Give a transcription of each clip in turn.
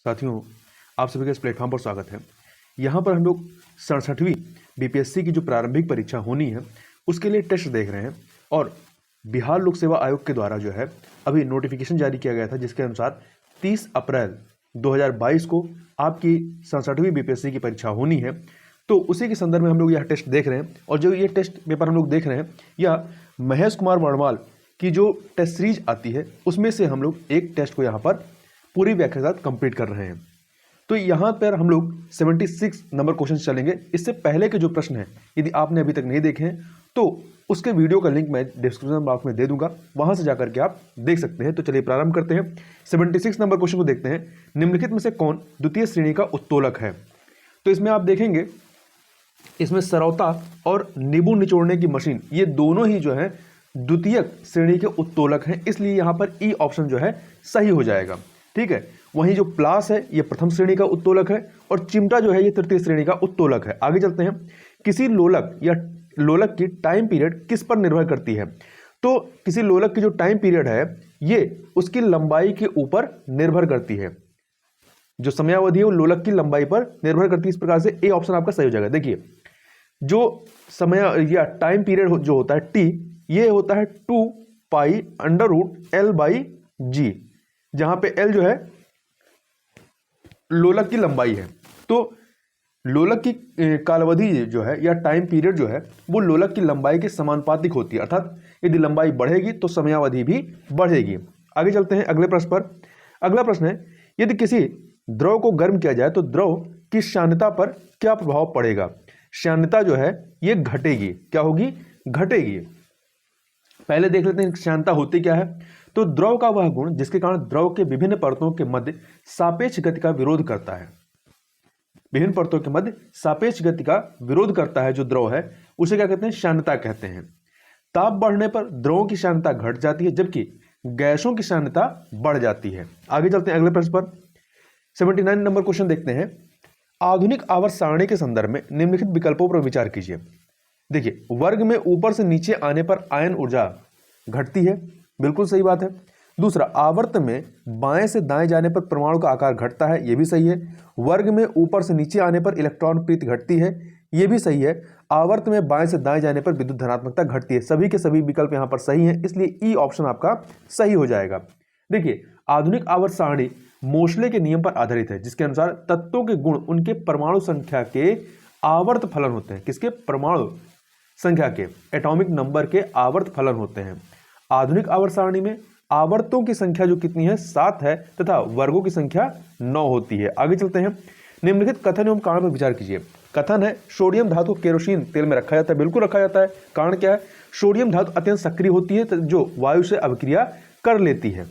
साथियों, आप सभी का इस प्लेटफॉर्म पर स्वागत है। यहाँ पर हम लोग 67वीं बीपीएससी की जो प्रारंभिक परीक्षा होनी है उसके लिए टेस्ट देख रहे हैं और बिहार लोक सेवा आयोग के द्वारा जो है अभी नोटिफिकेशन जारी किया गया था, जिसके अनुसार 30 अप्रैल 2022 को आपकी 67वीं बीपीएससी की परीक्षा होनी है। तो उसी के संदर्भ में हम लोग यह टेस्ट देख रहे हैं और जो ये टेस्ट पेपर हम लोग देख रहे हैं यह महेश कुमार वर्णवाल की जो टेस्ट सीरीज आती है उसमें से हम लोग एक टेस्ट को यहाँ पर पूरी व्याख्या के साथ कंप्लीट कर रहे हैं। तो यहाँ पर हम लोग 76 नंबर क्वेश्चन चलेंगे। इससे पहले के जो प्रश्न हैं यदि आपने अभी तक नहीं देखे हैं तो उसके वीडियो का लिंक मैं डिस्क्रिप्शन बॉक्स में दे दूंगा, वहां से जाकर के आप देख सकते हैं। तो चलिए प्रारंभ करते हैं। 76 नंबर क्वेश्चन को देखते हैं। निम्नलिखित में से कौन द्वितीय श्रेणी का उत्तोलक है? तो इसमें आप देखेंगे इसमें सरौता और नींबू निचोड़ने की मशीन ये दोनों ही जो है द्वितीय श्रेणी के उत्तोलक हैं, इसलिए यहाँ पर ई ऑप्शन जो है सही हो जाएगा। ठीक है, वहीं जो प्लास है ये प्रथम श्रेणी का उत्तोलक है और चिमटा जो है ये तृतीय श्रेणी का उत्तोलक है। आगे चलते हैं। किसी लोलक या लोलक की टाइम पीरियड किस पर निर्भर करती है? तो किसी लोलक की जो टाइम पीरियड है ये उसकी लंबाई के ऊपर निर्भर करती है। जो समयावधि है वो लोलक की लंबाई पर निर्भर करती है। इस प्रकार से ए ऑप्शन आपका सही हो जाएगा। देखिए, जो समय या टाइम पीरियड जो होता है टी, ये होता है 2 pi under root L by G, जहां पे एल जो है लोलक की लंबाई है। तो लोलक की कालावधि जो है या टाइम पीरियड जो है वो लोलक की लंबाई के समानुपातिक होती है, अर्थात यदि लंबाई बढ़ेगी तो समयावधि भी बढ़ेगी। आगे चलते हैं अगले प्रश्न पर। अगला प्रश्न है, यदि किसी द्रव को गर्म किया जाए तो द्रव की श्यानता पर क्या प्रभाव पड़ेगा? श्यानता जो है ये घटेगी। क्या होगी? घटेगी। पहले देख लेते हैं श्यानता होती क्या है। तो द्रव का वह गुण जिसके कारण द्रव के विभिन्न परतों के मध्य सापेक्ष गति का विरोध करता है। विभिन्न परतों के मध्य सापेक्ष गति का विरोध करता है जो द्रव है, उसे क्या कहते हैं? श्यानता कहते हैं। ताप बढ़ने पर द्रवों की श्यानता घट जाती है जबकि गैसों की श्यानता बढ़ जाती है। आगे चलते हैं अगले प्रश्न पर। 79 नंबर क्वेश्चन देखते हैं। आधुनिक आवर्त सारणी के संदर्भ में निम्नलिखित विकल्पों पर विचार कीजिए। देखिए, वर्ग में ऊपर से नीचे आने पर आयन ऊर्जा घटती है, बिल्कुल सही बात है। दूसरा, आवर्त में बाएं से दाएं जाने पर परमाणु का आकार घटता है, यह भी सही है। वर्ग में ऊपर से नीचे आने पर इलेक्ट्रॉन प्रीति घटती है, यह भी सही है। आवर्त में बाएं से दाएं जाने पर विद्युत धनात्मकता घटती है। सभी के सभी विकल्प यहां पर सही हैं, इसलिए ई ऑप्शन आपका सही हो जाएगा। देखिए, आधुनिक आवर्त सारणी मोशले के नियम पर आधारित है, जिसके अनुसार तत्वों के गुण उनके परमाणु संख्या के आवर्त फलन होते हैं। किसके? परमाणु संख्या के, एटॉमिक नंबर के आवर्त फलन होते हैं। आधुनिक आवर्त सारणी में आवर्तों की संख्या जो कितनी है? 7 है तथा वर्गों की संख्या 9 होती है। आगे चलते हैं। निम्नलिखित कथन एवं कारण पर विचार कीजिए। कथन है, सोडियम धातु को केरोसिन तेल में रखा जाता है। बिल्कुल रखा जाता है। कारण क्या है? सोडियम धातु अत्यंत सक्रिय होती है जो वायु से अभिक्रिया कर लेती है,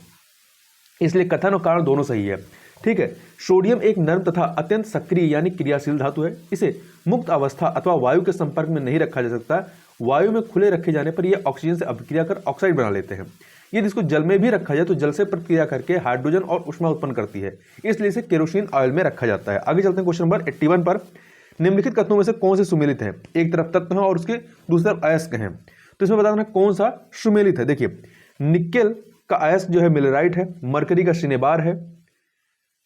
इसलिए कथन और कारण दोनों सही है। ठीक है, सोडियम एक नर्म तथा अत्यंत सक्रिय यानी क्रियाशील धातु है। इसे मुक्त अवस्था अथवा वायु के संपर्क में नहीं रखा जा सकता। वायु में खुले रखे जाने पर यह ऑक्सीजन से अभिक्रिया कर ऑक्साइड बना लेते हैं। यदि इसको जल में भी रखा जाए तो जल से प्रतिक्रिया करके हाइड्रोजन और ऊष्मा उत्पन्न करती है, इसलिए इसे केरोसिन ऑयल में रखा जाता है। आगे चलते हैं क्वेश्चन नंबर 81 पर। निम्नलिखित कथनों में से कौन से सुमेलित है? एक तरफ तत्व है और उसके दूसरी तरफ अयस्क हैं, तो इसमें बताना कौन सा सुमेलित है। देखिए, निकेल का अयस्क जो है मिलेराइट है, मरकरी का सिनेबार है,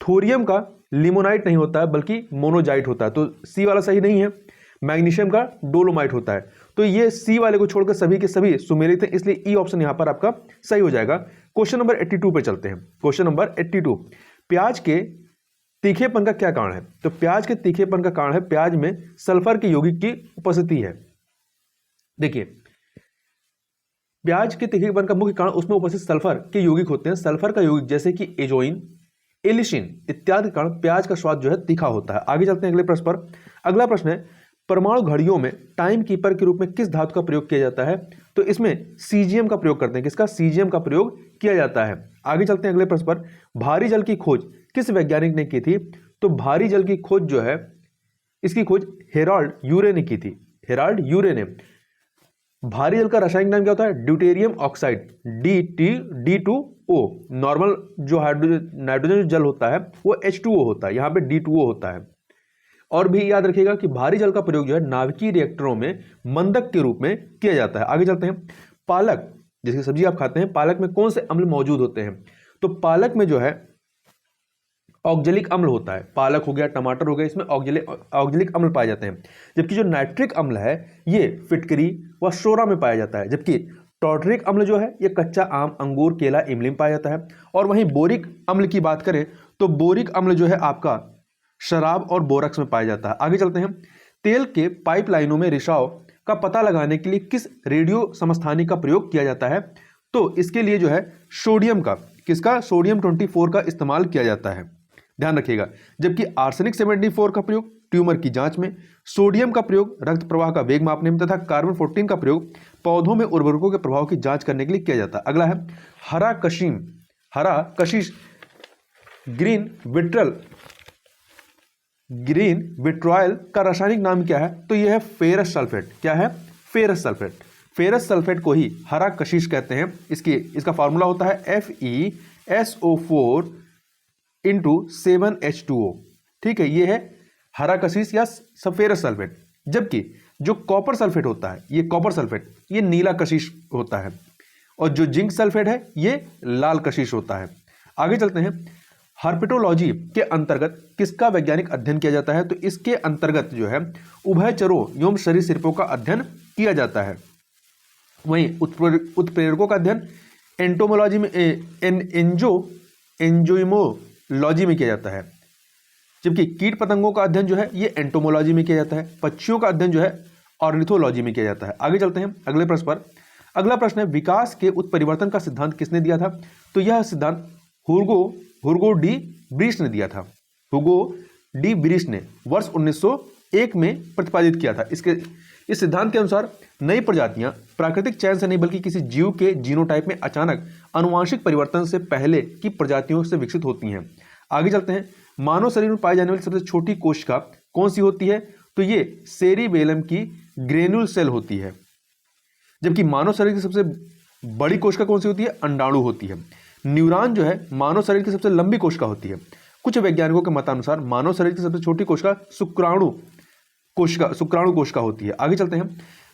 थोरियम का लिमोनाइट नहीं होता है बल्कि मोनोजाइट होता है, तो सी वाला सही नहीं है। मैग्नीशियम का डोलोमाइट होता है, तो ये सी वाले को छोड़कर सभी के सभी सुमेलित हैं, इसलिए ई ऑप्शन यहां पर आपका सही हो जाएगा। क्वेश्चन नंबर 82 पे चलते हैं। क्वेश्चन नंबर 82, प्याज के तीखेपन का क्या कारण है? तो प्याज के तीखेपन का कारण है प्याज में सल्फर के यौगिक की उपस्थिति है। देखिए, प्याज के तीखेपन का मुख्य कारण उसमें उपस्थित सल्फर के यौगिक होते हैं। सल्फर का यौगिक जैसे कि एजोइन, एलिसिन इत्यादि के कारण प्याज का स्वाद जो है तीखा होता है। आगे चलते हैं अगले प्रश्न पर। अगला प्रश्न है, परमाणु घड़ियों में टाइम कीपर के रूप में किस धातु का प्रयोग किया जाता है? तो इसमें सीजियम का प्रयोग करते हैं। किसका? सीजियम का प्रयोग किया जाता है। आगे चलते हैं अगले प्रश्न पर। भारी जल की खोज किस वैज्ञानिक ने की थी? तो भारी जल की खोज जो है इसकी खोज हेराल्ड यूरे ने की थी। हेराल्ड यूरे ने। भारी जल का रासायनिक नाम क्या होता है? Deuterium oxide, D2O। नॉर्मल जो नाइट्रोजन जल होता है वो H2O होता है, यहां पे D2O होता है। और भी याद रखिएगा कि भारी जल का प्रयोग जो है नाभिकीय रिएक्टरों में मंदक के रूप में किया जाता है। आगे चलते हैं। पालक, जिसकी सब्जी आप खाते हैं, पालक में कौन से अम्ल मौजूद होते हैं? तो पालक में जो है ऑक्जेलिक अम्ल होता है, पालक हो गया, टमाटर हो गया, इसमें ऑक्जेलिक अम्ल पाए जाते हैं। जबकि जो नाइट्रिक अम्ल है ये फिटकरी व शोरा में पाया जाता है। जबकि टॉर्टरिक अम्ल जो है ये कच्चा आम, अंगूर, केला, इमली में पाया जाता है। और वहीं बोरिक अम्ल की बात करें तो बोरिक अम्ल जो है आपका शराब और बोरक्स में पाया जाता है। आगे चलते हैं। तेल के पाइपलाइनों में रिसाव का पता लगाने के लिए किस रेडियो समस्थानिक का प्रयोग किया जाता है? तो इसके लिए जो है सोडियम का, किसका, सोडियम 24 का इस्तेमाल किया जाता है, ध्यान रखिएगा। जबकि आर्सेनिक 74 का प्रयोग ट्यूमर की जांच में, सोडियम का प्रयोग रक्त प्रवाह का वेग मापने में तथा कार्बन 14 का प्रयोग पौधों में उर्वरकों के प्रभाव की जांच करने के लिए किया जाता है। अगला है हरा कशिश ग्रीन विट्रॉयल का रासायनिक नाम क्या है? तो यह है फेरस सल्फेट। क्या है? Ferrous sulphate. फेरस सल्फेट को ही हरा कशिश कहते हैं। इसका फार्मूला होता है FeSO4 × 7H2O। ठीक है, ये है हरा कशिश या फेरस सल्फेट। जबकि जो कॉपर सल्फेट होता है, ये कॉपर सल्फेट ये नीला कशिश होता है, और जो जिंक सल्फेट है ये लाल कशिश होता है। आगे चलते हैं। हर्पेटोलॉजी के अंतर्गत किसका वैज्ञानिक अध्ययन किया जाता है? तो इसके अंतर्गत जो है उभयचरों एवं सरीसृपों का अध्ययन किया जाता है। वहीं उत्प्रेरकों का अध्ययन एंटोमोलॉजी में एंजाइमोलॉजी में किया जाता है। जबकि कीट पतंगों का अध्ययन जो है ये एंटोमोलॉजी में किया जाता है। पक्षियों का अध्ययन जो है ऑर्निथोलॉजी में किया जाता है। आगे चलते हैं अगले प्रश्न पर। अगला प्रश्न है, विकास के उत्परिवर्तन का सिद्धांत किसने दिया था? तो यह सिद्धांत हुगो डी ब्रिश ने दिया था। हुगो डी ब्रिश ने वर्ष 1901 में प्रतिपादित किया था। इस सिद्धांत के अनुसार नई प्रजातियां प्राकृतिक चयन से नहीं बल्कि किसी जीव के जीनोटाइप में अचानक आनुवांशिक परिवर्तन से पहले की प्रजातियों से विकसित होती हैं। आगे चलते हैं। मानव शरीर में पाई जाने वाली सबसे छोटी कोशिका कौन सी होती है? तो ये सेरिबेलम की ग्रेन्यूल सेल होती है। जबकि मानव शरीर की सबसे बड़ी कोशिका कौन सी होती है? अंडाणु होती है। न्यूरॉन जो है मानव शरीर की सबसे लंबी कोशिका होती है। कुछ वैज्ञानिकों के मतानुसार मानव शरीर की सबसे छोटी कोशिका शुक्राणु कोशिका होती है। आगे चलते हैं।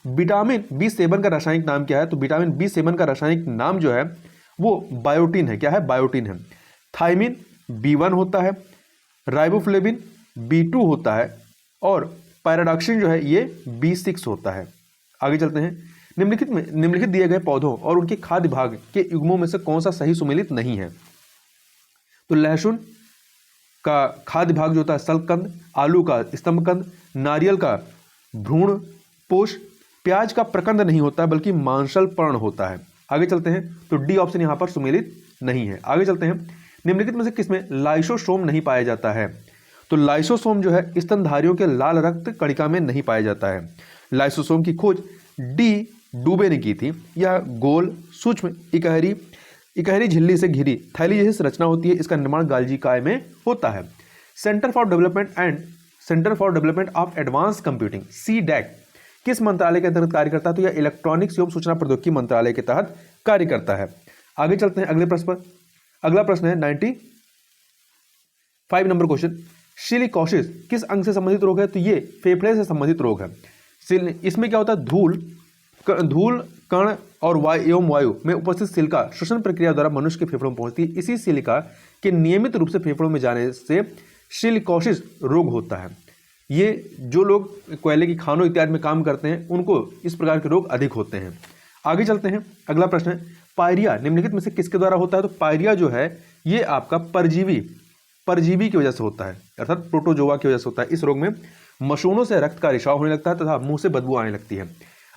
विटामिन B7 का रासायनिक नाम क्या है? तो विटामिन B7 का रासायनिक नाम जो है वो बायोटिन है। क्या है? बायोटिन है। थायमिन B1 होता है, राइबोफ्लेविन B2 होता है, और पैराडॉक्सिन जो है ये B6 होता है। आगे चलते हैं। निम्नलिखित दिए गए पौधों और उनके खाद्य भाग के युग्मों में से कौन सा सही सुमेलित नहीं है? तो लहसुन का खाद्य भाग जो होता है सल्कंद, आलू का स्तंभकंद, नारियल का भ्रूण पोष, प्याज का प्रकंद नहीं होता है बल्कि मांसल पर्ण होता है। आगे चलते हैं। तो डी ऑप्शन यहां पर सुमेलित नहीं है। आगे चलते हैं। निम्नलिखित में से किसमें लाइसोसोम नहीं पाया जाता है? तो लाइसोसोम जो है स्तनधारियों के लाल रक्त कणिका में नहीं पाया जाता है। लाइसोसोम की खोज डी डूबे ने की थी। यह गोल सूक्ष्म इकहरी झिल्ली से घिरी थैली जैसी रचना होती है। इसका निर्माण गाल्जी काय में होता है। Centre for development of advance computing CDAC किस मंत्रालय के अंतर्गत कार्य करता है? तो यह इलेक्ट्रॉनिक्स एवं सूचना प्रौद्योगिकी मंत्रालय के तहत कार्य करता है। आगे चलते हैं अगले प्रश्न पर। अगला प्रश्न है 95 नंबर क्वेश्चन। सिलिकोसिस किस अंग से संबंधित रोग है? तो ये फेफड़े से संबंधित रोग है। इसमें क्या होता है? धूल कण और वायु में उपस्थित सिलिका श्वसन प्रक्रिया द्वारा मनुष्य के फेफड़ों में पहुंचती है। इसी सिलिका के नियमित रूप से फेफड़ों में जाने से सिलिकोसिस रोग होता है। ये जो लोग कोयले की खानों इत्यादि में काम करते हैं उनको इस प्रकार के रोग अधिक होते हैं। आगे चलते हैं। अगला प्रश्न है, पायरिया निम्नलिखित में से किसके द्वारा होता है? तो पायरिया जो है ये आपका परजीवी की वजह से होता है, अर्थात प्रोटोजोआ की वजह से होता है। इस रोग में मसूड़ों से रक्त का रिसाव होने लगता है तथा मुंह से बदबू आने लगती है।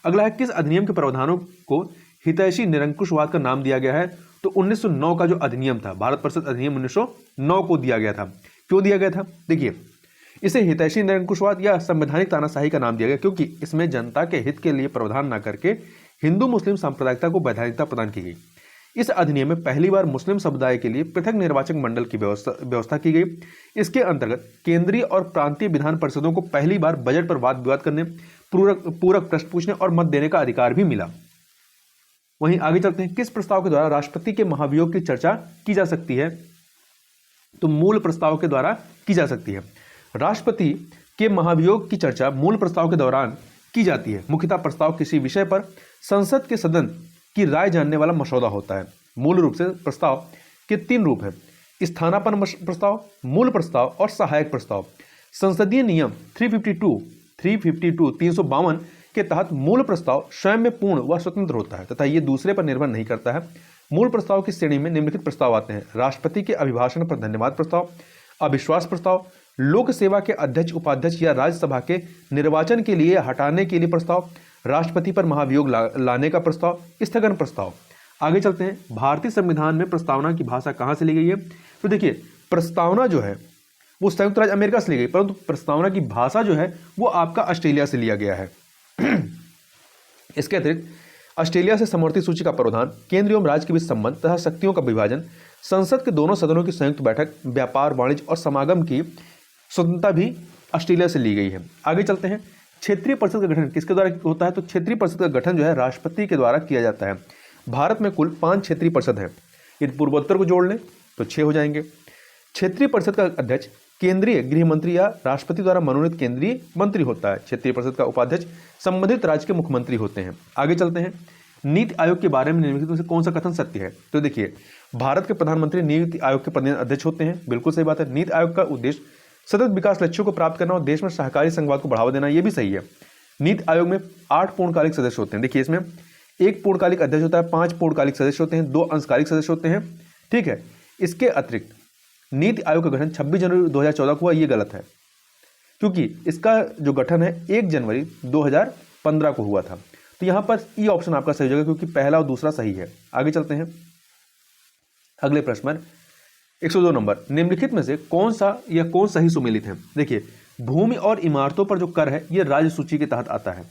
अगला है, किस अधिनियम के प्रावधानों को हितैषी निरंकुशवाद का नाम दिया गया है? तो 1909 का जो अधिनियम था, भारत परिषद अधिनियम 1909 को दिया गया था। क्यों दिया गया था? देखिए, इसे हितैषी निरंकुशवाद या संवैधानिक तानाशाही का नाम दिया गया क्योंकि इसमें जनता के हित के लिए प्रावधान न करके हिंदू मुस्लिम सांप्रदायिकता को वैधानिकता प्रदान की गई। इस अधिनियम में पहली बार मुस्लिम समुदाय के लिए पृथक निर्वाचक मंडल की व्यवस्था की गई। इसके अंतर्गत केंद्रीय और प्रांतीय विधान परिषदों को पहली बार बजट पर वाद विवाद करने, पूरक प्रश्न पूछने और मत देने का अधिकार भी मिला। वहीं आगे चलते हैं, किस प्रस्ताव के द्वारा राष्ट्रपति के महाभियोग की चर्चा की जा सकती है? तो मूल प्रस्ताव के द्वारा की जा सकती है। राष्ट्रपति के महाभियोग की चर्चा मूल प्रस्ताव के दौरान की जाती है। मुख्यतः प्रस्ताव किसी विषय पर संसद के सदन की राय जानने वाला मसौदा होता है। मूल रूप से प्रस्ताव के 3 रूप हैं, स्थानापन्न प्रस्ताव, मूल प्रस्ताव और सहायक प्रस्ताव। संसदीय नियम 352 के तहत मूल प्रस्ताव स्वयं में पूर्ण व स्वतंत्र होता है तथा ये दूसरे पर निर्भर नहीं करता है। मूल प्रस्ताव की श्रेणी में निम्नलिखित प्रस्ताव आते हैं: राष्ट्रपति के अभिभाषण पर धन्यवाद प्रस्ताव, अविश्वास प्रस्ताव, लोक सेवा के अध्यक्ष उपाध्यक्ष या राज्यसभा के निर्वाचन के लिए हटाने के लिए प्रस्ताव, राष्ट्रपति पर महाभियोग लाने का प्रस्ताव, स्थगन प्रस्ताव। आगे चलते हैं, भारतीय संविधान में प्रस्तावना की भाषा कहाँ से ली गई है? तो देखिए, प्रस्तावना जो है वो संयुक्त राज्य अमेरिका से ली गई, परंतु प्रस्तावना की भाषा जो है वो आपका ऑस्ट्रेलिया से लिया गया है। इसके अतिरिक्त ऑस्ट्रेलिया से समवर्ती सूची का प्रावधान, केंद्र एवं राज्य के बीच संबंध तथा शक्तियों का विभाजन, संसद के दोनों सदनों की संयुक्त बैठक, व्यापार, वाणिज्य और समागम की स्वतंत्रता भी ऑस्ट्रेलिया से ली गई है। आगे चलते हैं, क्षेत्रीय परिषद का गठन किसके द्वारा होता है? तो क्षेत्रीय परिषद का गठन जो है राष्ट्रपति के द्वारा किया जाता है। भारत में कुल 5 क्षेत्रीय परिषद हैं। यदि पूर्वोत्तर को जोड़ लें तो 6 हो जाएंगे। क्षेत्रीय परिषद का अध्यक्ष केंद्रीय गृह मंत्री या राष्ट्रपति द्वारा मनोनीत केंद्रीय मंत्री होता है। क्षेत्रीय परिषद का उपाध्यक्ष संबंधित राज्य के मुख्यमंत्री होते हैं। आगे चलते हैं, नीति आयोग के बारे में निम्नलिखित में से कौन सा कथन सत्य है? तो देखिए, भारत के प्रधानमंत्री नीति आयोग के पद अध्यक्ष होते हैं। बिल्कुल सही बात है। नीति आयोग का उद्देश्य सतत विकास लक्ष्यों को प्राप्त करना और देश में सहकारी संघवाद को बढ़ावा देना, यह भी सही है। नीति आयोग में 8 पूर्णकालिक सदस्य होते हैं। देखिए, इसमें 1 पूर्णकालिक अध्यक्ष होता है, 5 पूर्णकालिक सदस्य होते हैं, 2 अंशकालिक सदस्य होते हैं। ठीक है। इसके अतिरिक्त नीति आयोग का गठन 26 जनवरी 2014 को हुआ, ये गलत है, क्योंकि इसका जो गठन है 1 जनवरी 2015 को हुआ था। तो यहां पर ई ऑप्शन आपका सही हो जाएगा, क्योंकि पहला और दूसरा सही है। आगे चलते हैं, अगले प्रश्न 102 नंबर, निम्नलिखित में से कौन सा या कौन सही सुमेलित है? देखिए, भूमि और इमारतों पर जो कर है ये राज्य सूची के तहत आता है।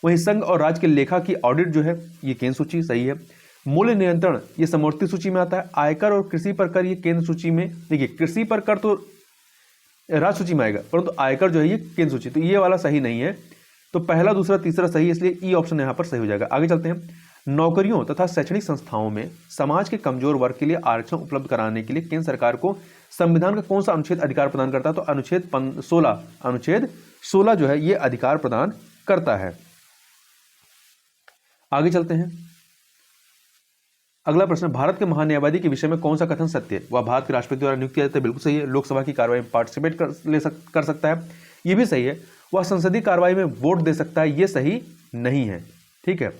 वहीं संघ और राज्य के लेखा की ऑडिट जो है ये केंद्र सूची, सही है। मूल्य नियंत्रण ये समवर्ती सूची में आता है। आयकर और कृषि पर कर ये केंद्र सूची में, देखिए कृषि पर कर तो राज्य सूची में आएगा, परंतु आयकर जो है ये केंद्र सूची, तो ये वाला सही नहीं है। तो पहला, दूसरा, तीसरा सही है, इसलिए ई ऑप्शन यहाँ पर सही हो जाएगा। आगे चलते हैं, नौकरियों तथा शैक्षणिक संस्थाओं में समाज के कमजोर वर्ग के लिए आरक्षण उपलब्ध कराने के लिए केंद्र सरकार को संविधान का कौन सा अनुच्छेद अधिकार प्रदान करता है? तो अनुच्छेद 16 जो है ये अधिकार प्रदान करता है। आगे चलते हैं, अगला प्रश्न, भारत के महान्यायवादी के विषय में कौन सा कथन सत्य है? वह भारत के राष्ट्रपति द्वारा नियुक्त किया जाता है, बिल्कुल सही है। लोकसभा की कार्रवाई में पार्टिसिपेट कर सकता है, यह भी सही है। वह संसदीय कार्रवाई में वोट दे सकता है, यह सही नहीं है। ठीक है।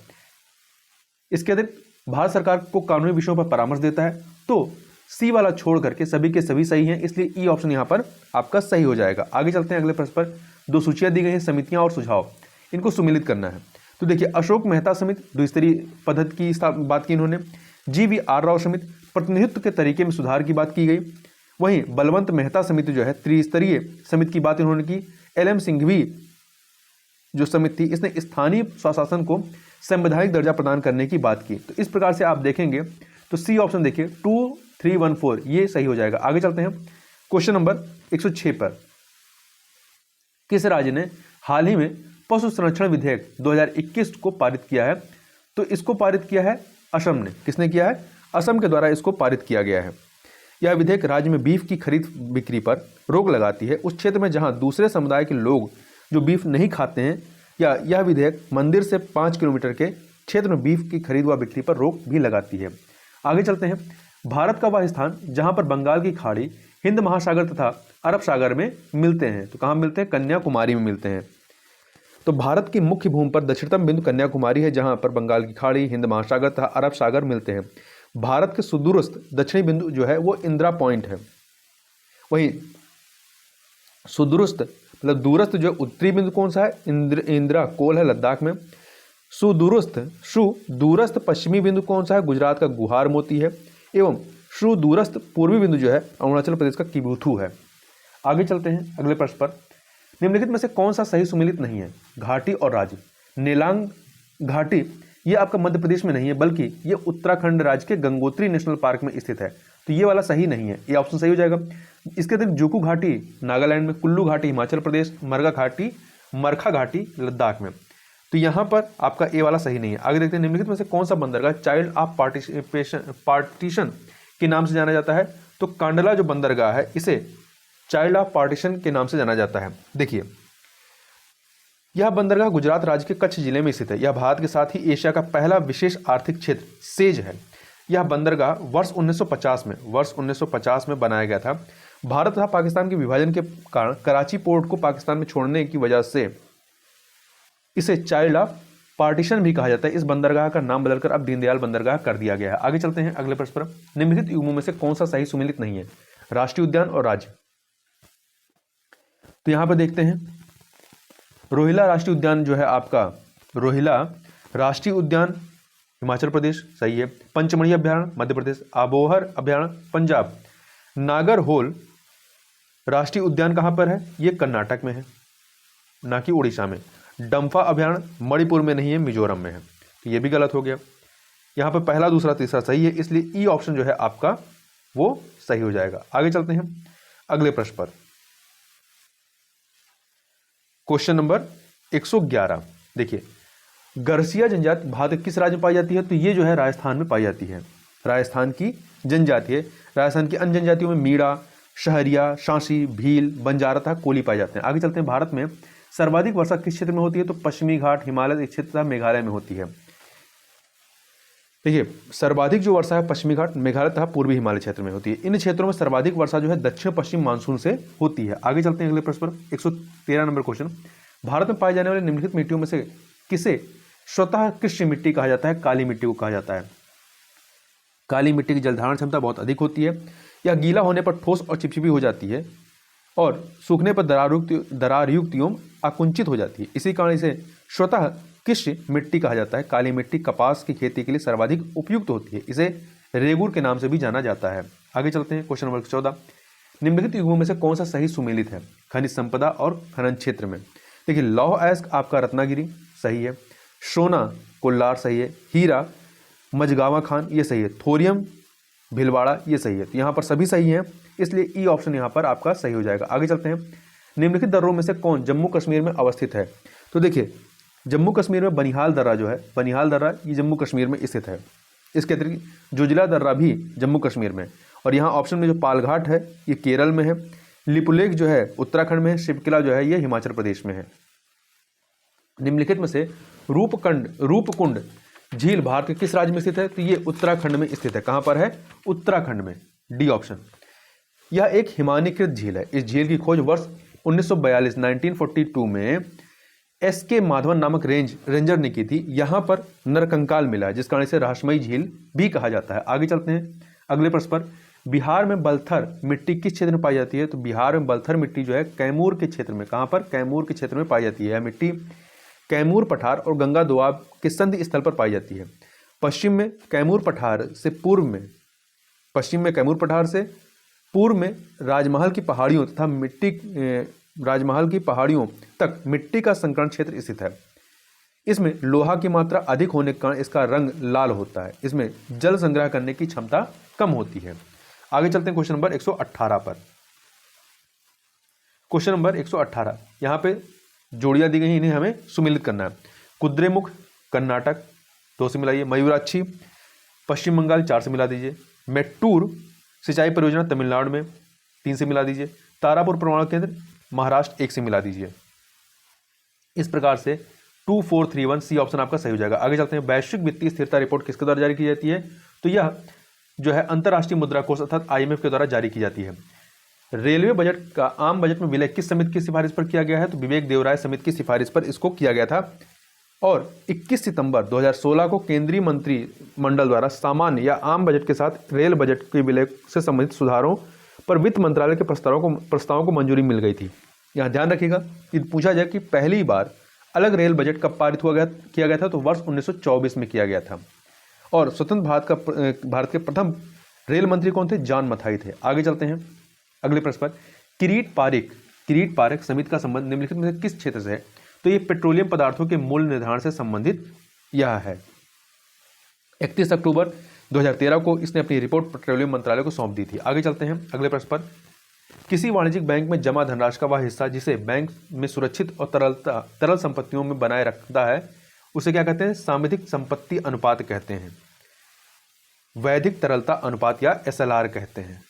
इसके अतिरिक्त भारत सरकार को कानूनी विषयों पर परामर्श देता है, तो सी वाला छोड़ करके सभी के सभी सही हैं, इसलिए ई ऑप्शन यहां पर आपका सही हो जाएगा। आगे चलते हैं, अगले प्रश्न पर 2 सूचियां दी गई हैं, समितियां और सुझाव, इनको सुमेलित करना है। तो देखिए, अशोक मेहता समिति द्विस्तरीय पद्धति की बात की इन्होंने, GVR राव समिति प्रतिनिधित्व के तरीके में सुधार की बात की गई। वहीं बलवंत मेहता समिति जो है त्रिस्तरीय समिति की बात इन्होंने की। LM सिंघवी जो समिति थी इसने स्थानीय स्वशासन को संवैधानिक दर्जा प्रदान करने की बात की। तो इस प्रकार से आप देखेंगे तो सी ऑप्शन देखिए 2314 ये सही हो जाएगा। आगे चलते हैं, क्वेश्चन नंबर 106 पर, किस राज्य ने हाल ही में पशु संरक्षण विधेयक 2021 को पारित किया है? तो इसको पारित किया है असम ने। किसने किया है? असम के द्वारा इसको पारित किया गया है। यह विधेयक राज्य में बीफ की खरीद बिक्री पर रोक लगाती है उस क्षेत्र में जहां दूसरे समुदाय के लोग जो बीफ नहीं खाते हैं, या यह विधेयक मंदिर से 5 किलोमीटर के क्षेत्र में बीफ की खरीद व बिक्री पर रोक भी लगाती है। आगे चलते हैं, भारत का वह स्थान जहां पर बंगाल की खाड़ी, हिंद महासागर तथा अरब सागर में मिलते हैं। तो कहाँ मिलते हैं? कन्याकुमारी में मिलते हैं। तो भारत की मुख्य भूमि पर दक्षिणतम बिंदु कन्याकुमारी है, जहां पर बंगाल की खाड़ी, हिंद महासागर तथा अरब सागर मिलते हैं। भारत के सुदूरस्थ दक्षिणी बिंदु जो है वो इंदिरा पॉइंट है। वहीं सुदूरस्थ मतलब दूरस्थ जो उत्तरी बिंदु कौन सा है? इंदिरा कोल है लद्दाख में। सुदूरस्थ पश्चिमी बिंदु कौन सा है? गुजरात का गुहार मोती है। एवं सुदूरस्थ पूर्वी बिंदु जो है अरुणाचल प्रदेश का किबुथु है। आगे चलते हैं अगले प्रश्न पर, निम्नलिखित में से कौन सा सही सुमेलित नहीं है? घाटी और राज्य। नेलांग घाटी ये आपका मध्य प्रदेश में नहीं है, बल्कि ये उत्तराखंड राज्य के गंगोत्री नेशनल पार्क में स्थित है। तो ये वाला सही नहीं है, ये ऑप्शन सही हो जाएगा। इसके अतिरिक्त जुकू घाटी नागालैंड में, कुल्लू घाटी हिमाचल प्रदेश, मरखा घाटी लद्दाख में। तो यहाँ पर आपका ए वाला सही नहीं है। आगे देखते हैं, निम्नलिखित में से कौन सा बंदरगाह चाइल्ड ऑफ पार्टीशन के नाम से जाना जाता है? तो कांडला जो बंदरगाह है इसे चाइल्ड ऑफ पार्टीशन के नाम से जाना जाता है। देखिए, यह बंदरगाह गुजरात राज्य के कच्छ जिले में स्थित है। यह भारत के साथ ही एशिया का पहला विशेष आर्थिक क्षेत्र सेज है। यह बंदरगाह वर्ष 1950 में बनाया गया था। भारत तथा पाकिस्तान के विभाजन के कारण कराची पोर्ट को पाकिस्तान में छोड़ने की वजह से इसे चाइल्ड ऑफ पार्टीशन भी कहा जाता है। इस बंदरगाह का नाम बदलकर अब दीनदयाल बंदरगाह कर दिया गया है। आगे चलते हैं अगले प्रश्न पर। निम्नलिखित युग्मों में से कौन सा सही सुमेलित नहीं है? राष्ट्रीय उद्यान और राज्य। तो यहां पर देखते हैं, रोहिला राष्ट्रीय उद्यान जो है आपका, रोहिला राष्ट्रीय उद्यान हिमाचल प्रदेश सही है। पंचमढ़ी अभ्यारण्य मध्य प्रदेश। आबोहर अभ्यारण्य पंजाब। नागरहोल राष्ट्रीय उद्यान कहां पर है? ये कर्नाटक में है, ना कि उड़ीसा में। डम्फा अभ्यारण्य मणिपुर में नहीं है, मिजोरम में है। तो ये भी गलत हो गया। यहाँ पर पहला दूसरा तीसरा सही है, इसलिए ई ऑप्शन जो है आपका वो सही हो जाएगा। आगे चलते हैं अगले प्रश्न पर। Question number 111। देखिए, गरसिया जनजाति भारत किस राज्य में पाई जाती है? तो ये जो है राजस्थान में पाई जाती है। राजस्थान की जनजाति है। राजस्थान की अन्य जनजातियों में मीणा, शहरिया, शांसी, भील, बंजारा तथा कोली पाए जाते हैं। आगे चलते हैं, भारत में सर्वाधिक वर्षा किस क्षेत्र में होती है? तो पश्चिमी घाट, हिमालय क्षेत्र तथा मेघालय में होती है। देखिए, सर्वाधिक जो वर्षा है पश्चिमी घाट, मेघालय तथा पूर्वी हिमालय क्षेत्र में होती है। इन क्षेत्रों में सर्वाधिक वर्षा जो है दक्षिण पश्चिम मानसून से होती है। आगे चलते हैं अगले प्रश्न पर। 113 नंबर क्वेश्चन। भारत में पाए जाने वाले निम्नलिखित मिट्टियों में से किसे स्वतः कृष्ण मिट्टी कहा जाता है? काली मिट्टी को कहा जाता है। काली मिट्टी की जलधारण क्षमता बहुत अधिक होती है। यह गीला होने पर ठोस और चिपचिपी हो जाती है और सूखने पर दरार युक्त एवं आकुंचित हो जाती है। इसी कारण इसे स्वतः कृष्ण मिट्टी कहा जाता है। काली मिट्टी कपास की खेती के लिए सर्वाधिक उपयुक्त होती है। इसे रेगुर के नाम से भी जाना जाता है। आगे चलते हैं क्वेश्चन नंबर 14। निम्नलिखित युगों में से कौन सा सही सुमेलित है? खनिज संपदा और खनन क्षेत्र में। देखिए, लौह अयस्क आपका रत्नागिरी सही है। सोना कोल्लार सही है। हीरा मझगावा खान ये सही है। थोरियम भीलवाड़ा ये सही है। तो यहाँ पर सभी सही हैं, इसलिए ई ऑप्शन यहाँ पर आपका सही हो जाएगा। आगे चलते हैं। निम्नलिखित दर्रों में से कौन जम्मू कश्मीर में अवस्थित है? तो देखिए, जम्मू कश्मीर में बनिहाल दर्रा जो है, बनिहाल दर्रा ये जम्मू कश्मीर में स्थित है। इसके अतिरिक्त जोजिला दर्रा भी जम्मू कश्मीर में। और यहाँ ऑप्शन में जो पालघाट है ये केरल में है। लिपुलेख जो है उत्तराखंड में है। शिवकिला जो है ये हिमाचल प्रदेश में है। निम्नलिखित में से रूपकुंड झील भारत के किस राज्य में स्थित है? तो ये उत्तराखंड में स्थित है। कहां पर है? उत्तराखंड में, डी ऑप्शन। यह एक हिमानीकृत झील है। इस झील की खोज वर्ष 1942 में एसके माधवन नामक रेंजर ने की थी। यहां पर नरकंकाल मिला है, जिस कारण इसे रहस्यमयी झील भी कहा जाता है। आगे चलते हैं अगले प्रश्न पर। बिहार में बलथर मिट्टी किस क्षेत्र में पाई जाती है? तो बिहार में बलथर मिट्टी जो है कैमूर के क्षेत्र में, कहां पर? कैमूर के क्षेत्र में पाई जाती है। यह मिट्टी कैमूर पठार और गंगा दोआब के संधि स्थल पर पाई जाती है। पश्चिम में कैमूर पठार से पूर्व में राजमहल की पहाड़ियों तथा राजमहल की पहाड़ियों तक मिट्टी का संकरण क्षेत्र स्थित है। इसमें लोहा की मात्रा अधिक होने के कारण इसका रंग लाल होता है। इसमें जल संग्रह करने की क्षमता कम होती है। आगे चलते हैं क्वेश्चन नंबर 118 पर। क्वेश्चन नंबर 118, यहाँ पे जोड़ियां दी गई, इन्हें हमें सुमेलित करना है। कुद्रेमुख कर्नाटक 2 से मिलाइए। मयूराक्षी पश्चिम बंगाल 4 से मिला दीजिए। मेट्टूर सिंचाई परियोजना तमिलनाडु में 3 से मिला दीजिए। तारापुर परमाणु केंद्र महाराष्ट्र 1 से मिला दीजिए। इस प्रकार से 2431 सी ऑप्शन आपका सही हो जाएगा। आगे चलते हैं। वैश्विक वित्तीय स्थिरता रिपोर्ट किसके द्वारा जारी की जाती है? तो यह जो है अंतर्राष्ट्रीय मुद्रा कोष अर्थात IMF के द्वारा जारी की जाती है। रेलवे बजट का आम बजट में विलय किस समिति की सिफारिश पर किया गया है? तो विवेक देवराय समिति की सिफारिश पर इसको किया गया था। और 21 सितंबर 2016 को केंद्रीय मंत्रिमंडल द्वारा सामान्य या आम बजट के साथ रेल बजट के विलय से संबंधित सुधारों पर वित्त मंत्रालय के प्रस्तावों को मंजूरी मिल गई थी। यहाँ ध्यान रखिएगा कि पूछा जाए कि पहली बार अलग रेल बजट कब पारित किया गया था? तो वर्ष 1924 में किया गया था। और स्वतंत्र भारत के प्रथम रेल मंत्री कौन थे? जॉन मथाई थे। आगे चलते हैं अगले प्रश्न पर। किरीट पारिक समिति का संबंध निम्नलिखित में से किस क्षेत्र से है? तो ये पेट्रोलियम पदार्थों के मूल्य निर्धारण से संबंधित यह है। 31 अक्टूबर 2013 को इसने अपनी रिपोर्ट पेट्रोलियम मंत्रालय को सौंप दी थी। आगे चलते हैं अगले प्रश्न पर। किसी वाणिज्यिक बैंक में जमा धनराशि का वह हिस्सा जिसे बैंक में सुरक्षित और तरल संपत्तियों में बनाए रखता है उसे क्या कहते हैं? सामूहिक संपत्ति अनुपात कहते हैं। वैधिक तरलता अनुपात या SLR कहते हैं।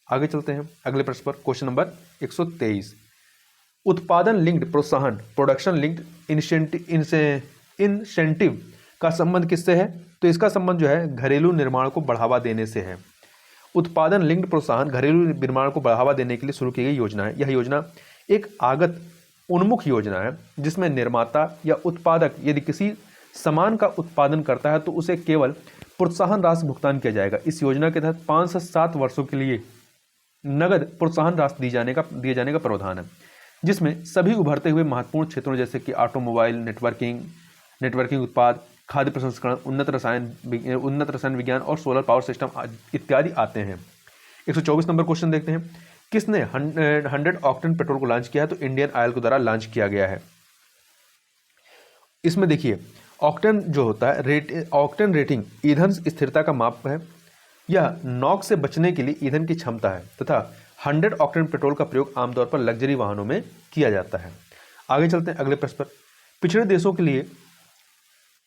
आगे चलते हैं अगले प्रश्न पर। Question number 123। उत्पादन लिंक्ड प्रोत्साहन प्रोडक्शन लिंक्ड इंसेंटिव का संबंध किससे है? तो इसका संबंध जो है घरेलू निर्माण को बढ़ावा देने से है। उत्पादन लिंक्ड प्रोत्साहन घरेलू निर्माण को बढ़ावा देने के लिए शुरू की गई योजना है। यह योजना एक आगत उन्मुख योजना है जिसमें निर्माता या उत्पादक यदि किसी सामान का उत्पादन करता है तो उसे केवल प्रोत्साहन राशि भुगतान किया जाएगा। इस योजना के तहत 5 से 7 वर्षों के लिए नगद प्रोत्साहन राशि दिए जाने का प्रावधान है, जिसमें सभी उभरते हुए महत्वपूर्ण क्षेत्रों जैसे कि ऑटोमोबाइल, नेटवर्किंग उत्पाद, खाद्य प्रसंस्करण, उन्नत रसायन विज्ञान और सोलर पावर सिस्टम इत्यादि आते हैं। 124 नंबर क्वेश्चन देखते हैं। किसने 100 ऑक्टेन पेट्रोल को लॉन्च किया है? तो इंडियन ऑयल के द्वारा लॉन्च किया गया है। इसमें देखिए ऑक्टेन जो होता है ऑक्टेन रेटिंग ईंधन स्थिरता का माप है। यह नॉक्स से बचने के लिए ईंधन की क्षमता है तथा 100 ऑक्टेन पेट्रोल का प्रयोग आमतौर पर लग्जरी वाहनों में किया जाता है। आगे चलते हैं अगले प्रश्न पर। पिछड़े देशों के लिए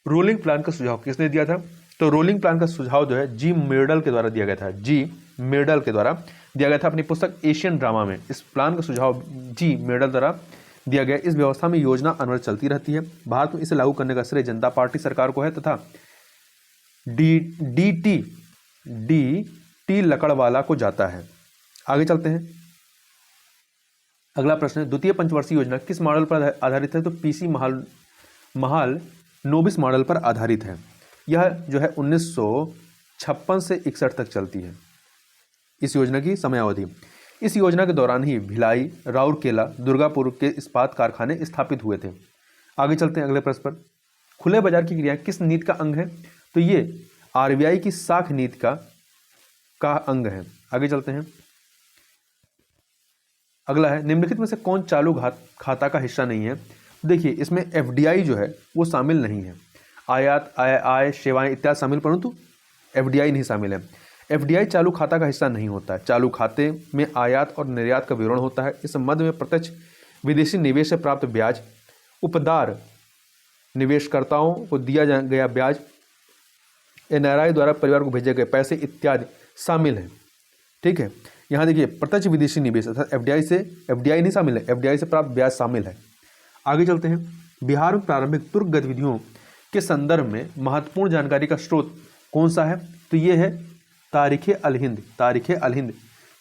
रोलिंग प्लान का सुझाव किसने दिया था? तो रोलिंग प्लान का सुझाव जो है जी मेर्डल के द्वारा दिया गया था। जी मेर्डल के द्वारा दिया गया था अपनी पुस्तक एशियन ड्रामा में। इस प्लान का सुझाव जी मेर्डल द्वारा दिया गया। इस व्यवस्था में योजना अनवरत चलती रहती है। भारत में इसे लागू करने का श्रेय जनता पार्टी सरकार को है तथा डी लकड़वाला को जाता है। आगे चलते हैं अगला प्रश्न है, द्वितीय पंचवर्षीय योजना किस मॉडल पर आधारित है? तो पीसी महाल नोबिस मॉडल पर आधारित है। यह जो है 1956 से 61 तक चलती है इस योजना की समयावधि। इस योजना के दौरान ही भिलाई, राउरकेला, दुर्गापुर के इस्पात कारखाने स्थापित हुए थे। आगे चलते हैं अगले प्रश्न पर। खुले बाजार की क्रियाएं किस नीति का अंग है? तो ये आरबीआई की साख नीति का अंग है। आगे चलते हैं अगला है, निम्नलिखित में से कौन चालू खाता का हिस्सा नहीं है? देखिए इसमें एफडीआई जो है वो शामिल नहीं है। आयात, आय, सेवाएं इत्यादि शामिल, परंतु एफडीआई नहीं शामिल है। एफडीआई चालू खाता का हिस्सा नहीं होता है। चालू खाते में आयात और निर्यात का विवरण होता है। इस मद में प्रत्यक्ष विदेशी निवेश से प्राप्त ब्याज, उपदार निवेशकर्ताओं को दिया गया ब्याज, एनआरआई द्वारा परिवार को भेजे गए पैसे इत्यादि शामिल हैं। ठीक है, यहाँ देखिए प्रत्यक्ष विदेशी निवेश अर्थात एफडीआई नहीं शामिल है, एफडीआई से प्राप्त ब्याज शामिल है। आगे चलते हैं। बिहार में प्रारंभिक तुर्क गतिविधियों के संदर्भ में महत्वपूर्ण जानकारी का स्रोत कौन सा है? तो ये है तारीख़ अल हिंद,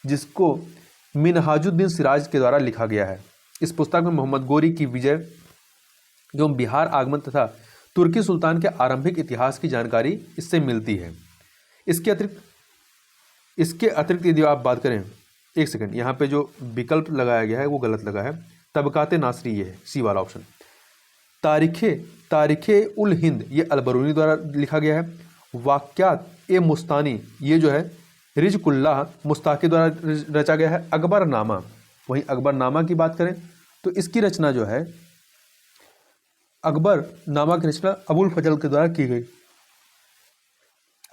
जिसको मिनहाजुद्दीन सिराज के द्वारा लिखा गया है। इस पुस्तक में मोहम्मद गोरी की विजय एवं बिहार आगमन तथा तुर्की सुल्तान के आरंभिक इतिहास की जानकारी इससे मिलती है। इसके अतिरिक्त यदि आप बात करें, एक सेकंड, यहाँ पे जो विकल्प लगाया गया है वो गलत लगा है। तबकाते नासरी ये है, सी वाला ऑप्शन। तारीख़े उल हिंद ये अलबरूनी द्वारा लिखा गया है। वाक्यात ए मुस्तानी ये जो है रिजकुल्लाह मुस्ताकी द्वारा रचा गया है। अकबरनामा, वहीं अकबरनामा की बात करें तो इसकी रचना जो है अकबरनामा की रचना अबुल फजल के द्वारा की गई।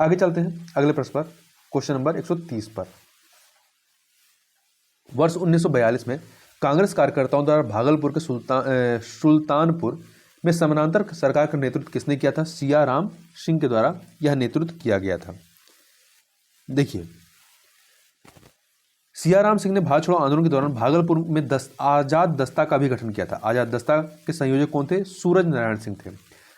आगे चलते हैं अगले प्रश्न पर, क्वेश्चन नंबर 130 पर। वर्ष 1942 में कांग्रेस कार्यकर्ताओं द्वारा भागलपुर के सुल्तानपुर में समानांतर सरकार का नेतृत्व किसने किया था? सिया राम सिंह के द्वारा यह नेतृत्व किया गया था। देखिए सिया राम सिंह ने भारत छोड़ो आंदोलन के दौरान भागलपुर में आजाद दस्ता का भी गठन किया था। आजाद दस्ता के संयोजक कौन थे? सूरज नारायण सिंह थे।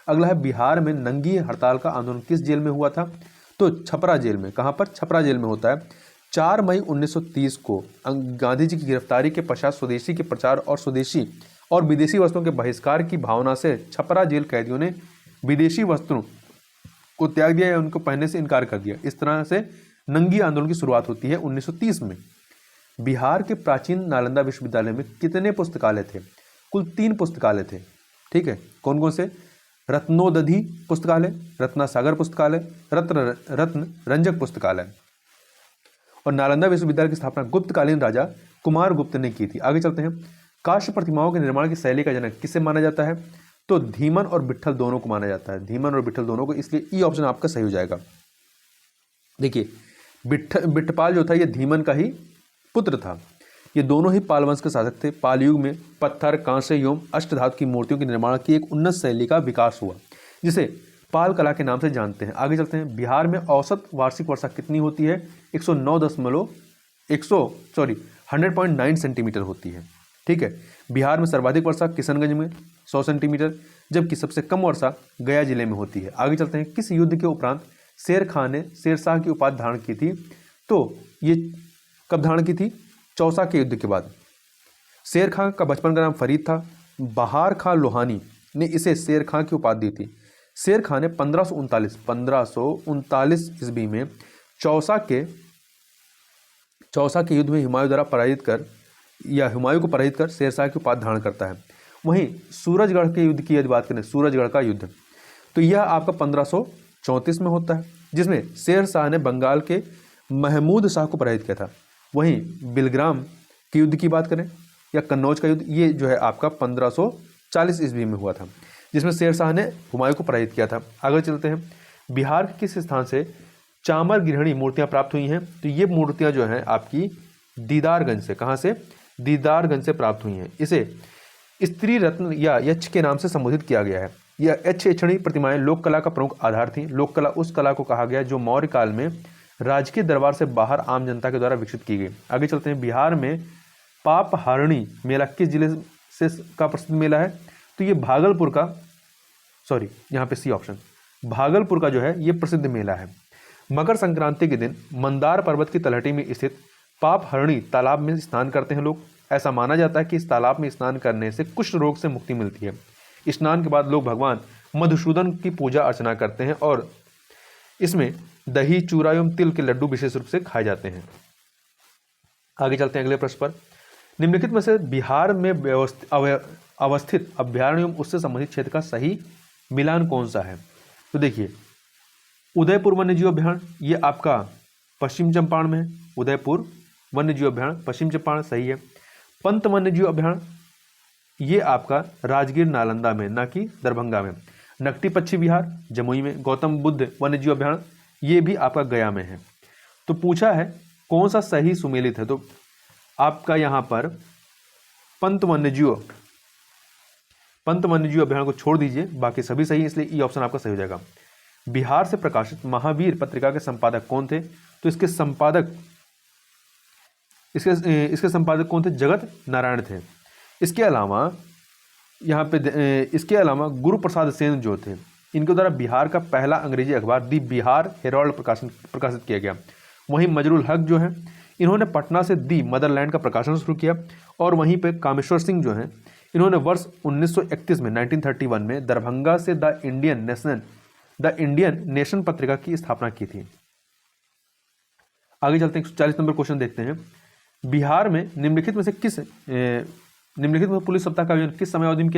अगला है, बिहार में नंगी हड़ताल का आंदोलन किस जेल में हुआ था? तो छपरा जेल में। कहाँ पर? छपरा जेल में होता है। 4 मई 1930 को गांधी जी की गिरफ्तारी के पश्चात स्वदेशी के प्रचार और स्वदेशी और विदेशी वस्तुओं के बहिष्कार की भावना से छपरा जेल कैदियों ने विदेशी वस्त्रों को त्याग दिया या उनको पहनने से इनकार कर दिया। इस तरह से नंगी आंदोलन की शुरुआत होती है 1930 में। बिहार के प्राचीन नालंदा विश्वविद्यालय में कितने पुस्तकालय थे? कुल 3 पुस्तकालय थे। ठीक है, कौन कौन से? रत्नोदधि पुस्तकालय, रत्नासागर पुस्तकालय, रत्न रंजक पुस्तकालय। और नालंदा विश्वविद्यालय की स्थापना गुप्तकालीन राजा कुमार गुप्त ने की थी। आगे चलते हैं। काष्ठ प्रतिमाओं के निर्माण की शैली का जनक किसे माना जाता है? तो धीमन और विट्ठल दोनों को माना जाता है। धीमन और विट्ठल दोनों को, इसलिए ई ऑप्शन आपका सही हो जाएगा। देखिए बिट्ठपाल जो था ये धीमन का ही पुत्र था। ये दोनों ही पाल वंश के शासक थे। पाल युग में पत्थर, कांस्य एवं अष्टधातु की मूर्तियों के निर्माण की एक उन्नत शैली का विकास हुआ, जिसे पाल कला के नाम से जानते हैं। आगे चलते हैं। बिहार में औसत वार्षिक वर्षा कितनी होती है? 100.9 सेंटीमीटर होती है। ठीक है। बिहार में सर्वाधिक वर्षा किशनगंज में 100 सेंटीमीटर, जबकि सबसे कम वर्षा गया जिले में होती है। आगे चलते हैं। किस युद्ध के उपरांत शेर खान ने शेरशाह की उपाधि धारण की थी? तो ये कब धारण की थी? चौसा के युद्ध के बाद। शेर खां का बचपन का नाम फरीद था। बहार खां लोहानी ने इसे शेर खां की उपाधि दी थी। शेर खां ने 1539 ईस्वी में चौसा के युद्ध में हुमायूं को पराजित कर शेरशाह की उपाधि धारण करता है। वहीं सूरजगढ़ के युद्ध की यदि बात करें, सूरजगढ़ का युद्ध, तो यह आपका 1534 में होता है, जिसमें शेरशाह ने बंगाल के महमूद शाह को पराजित किया था। वहीं बिलग्राम के युद्ध की बात करें या कन्नौज का युद्ध, ये जो है आपका 1540 ईस्वी में हुआ था, जिसमें शेरशाह ने हुमायूं को पराजित किया था। आगे चलते हैं। बिहार के किस स्थान से चामर गृहिणी मूर्तियां प्राप्त हुई हैं? तो ये मूर्तियां जो हैं आपकी दीदारगंज से, कहाँ से? दीदारगंज से प्राप्त हुई हैं। इसे स्त्री रत्न या यक्ष के नाम से संबोधित किया गया है। यह यक्षणी प्रतिमाएं लोक कला का प्रमुख आधार थी। लोक कला उस कला को कहा गया जो मौर्य काल में राजकीय दरबार से बाहर आम जनता के द्वारा विकसित की गई। आगे चलते हैं। बिहार में पापहारणी मेला किस जिले से का प्रसिद्ध मेला है? तो ये भागलपुर का, सॉरी यहाँ पे सी ऑप्शन, भागलपुर का जो है ये प्रसिद्ध मेला है। मकर संक्रांति के दिन मंदार पर्वत की तलहटी में स्थित पापहरणी तालाब में स्नान करते हैं लोग। ऐसा माना जाता है कि इस तालाब में स्नान करने से कुष्ठ रोग से मुक्ति मिलती है। स्नान के बाद लोग भगवान मधुसूदन की पूजा अर्चना करते हैं और इसमें दही, चूरा एवं तिल के लड्डू विशेष रूप से खाए जाते हैं। आगे चलते हैं अगले प्रश्न पर। निम्नलिखित में से बिहार में अवस्थित अभ्यारण्य एवं उससे संबंधित क्षेत्र का सही मिलान कौन सा है? तो देखिए, उदयपुर वन्यजीव अभ्यारण्य ये आपका पश्चिम चंपारण में है। उदयपुर वन्यजीव अभ्यारण्य पश्चिम चंपारण सही है। पंत वन्यजीव अभ्यारण्य ये आपका राजगीर नालंदा में, ना कि दरभंगा में। नकटी पक्षी विहार जमुई में। गौतम बुद्ध वन्यजीव अभ्यारण्य ये भी आपका गया में है। तो पूछा है कौन सा सही सुमेलित है, तो आपका यहाँ पर पंत वन्यजीव अभ्यारण्य को छोड़ दीजिए, बाकी सभी सही है, इसलिए ई ऑप्शन आपका सही हो जाएगा। बिहार से प्रकाशित महावीर पत्रिका के संपादक कौन थे? तो इसके संपादक कौन थे? जगत नारायण थे। इसके अलावा यहाँ पे इसके अलावा गुरु प्रसाद सेन जो थे, इनके द्वारा बिहार का पहला अंग्रेजी अखबार दी बिहार हेराल्ड प्रकाशित किया गया। वहीं मजरुल हक जो है, इन्होंने पटना से दी मदरलैंड का प्रकाशन शुरू किया। और वहीं पे कामेश्वर सिंह जो हैं, इन्होंने वर्ष 1931 में 1931 में दरभंगा से द इंडियन नेशन पत्रिका की स्थापना की थी। आगे चलते हैं। 140 नंबर क्वेश्चन देखते हैं। बिहार में निम्नलिखित में पुलिस सप्ताह का आयोजन किस समय अवधि में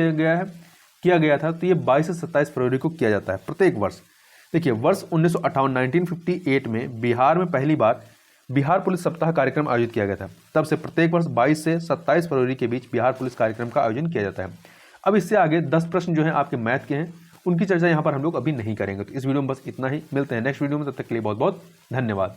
किया गया था? तो ये 22 से 27 फरवरी को किया जाता है प्रत्येक वर्ष। देखिए, वर्ष 1958 में बिहार में पहली बार बिहार पुलिस सप्ताह कार्यक्रम आयोजित किया गया था। तब से प्रत्येक वर्ष 22 से 27 फरवरी के बीच बिहार पुलिस कार्यक्रम का आयोजन किया जाता है। अब इससे आगे 10 प्रश्न जो हैं आपके मैथ के हैं, उनकी चर्चा यहाँ पर हम लोग अभी नहीं करेंगे। तो इस वीडियो में बस इतना ही। मिलते हैं नेक्स्ट वीडियो में, तब तक के लिए बहुत बहुत धन्यवाद।